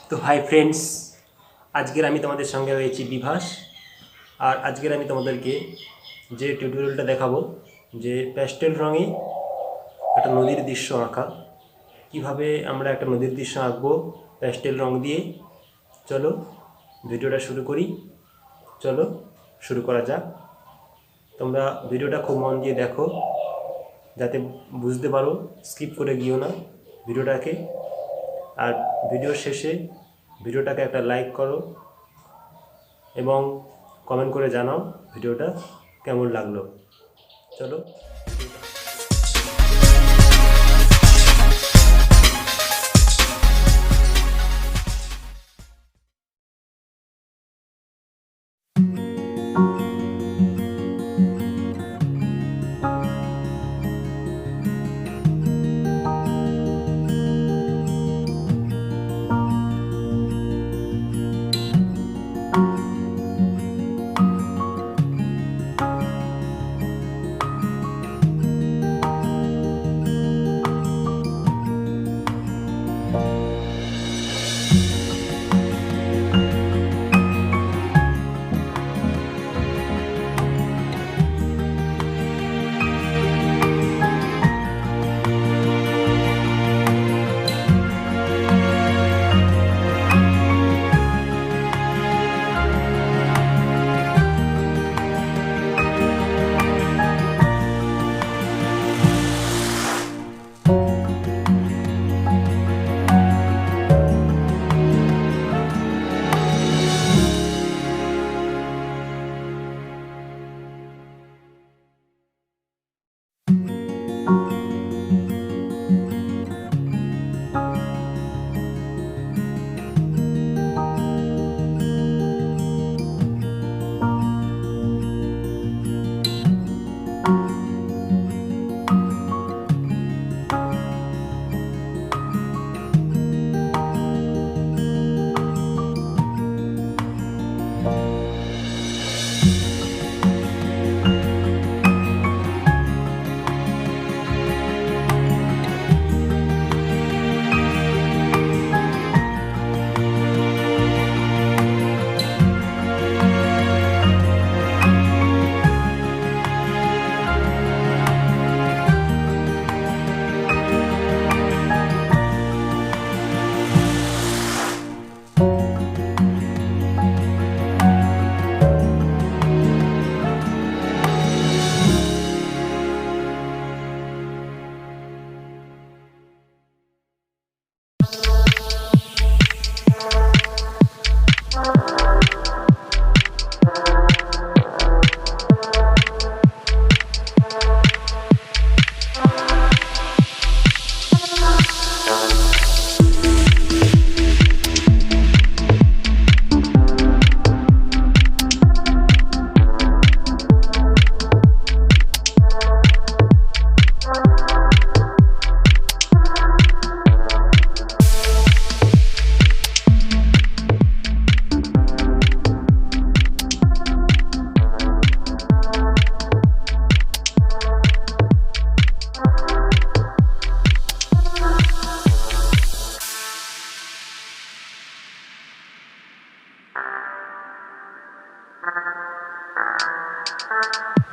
তো hi friends, আজকের আমি তোমাদের সঙ্গে রয়েছি বিভাস। আর আজকের আমি তোমাদেরকে যে টিউটোরিয়ালটা দেখাবো, যে প্যাস্টেল রঙে একটা নদীর দৃশ্য আঁকা, কিভাবে আমরা একটা নদীর দৃশ্য আঁকবো প্যাস্টেল রং দিয়ে। চলো ভিডিওটা শুরু করি। চলো শুরু করা যাক। তোমরা ভিডিওটা খুব মন দিয়ে দেখো, যাতে বুঝতে পারো, স্কিপ করে গিয়েও না ভিডিওটাকে। আর ভিডিওর শেষে ভিডিওটাকে একটা লাইক করো এবং কমেন্ট করে জানাও ভিডিওটা কেমন লাগলো। চলো। Thank you.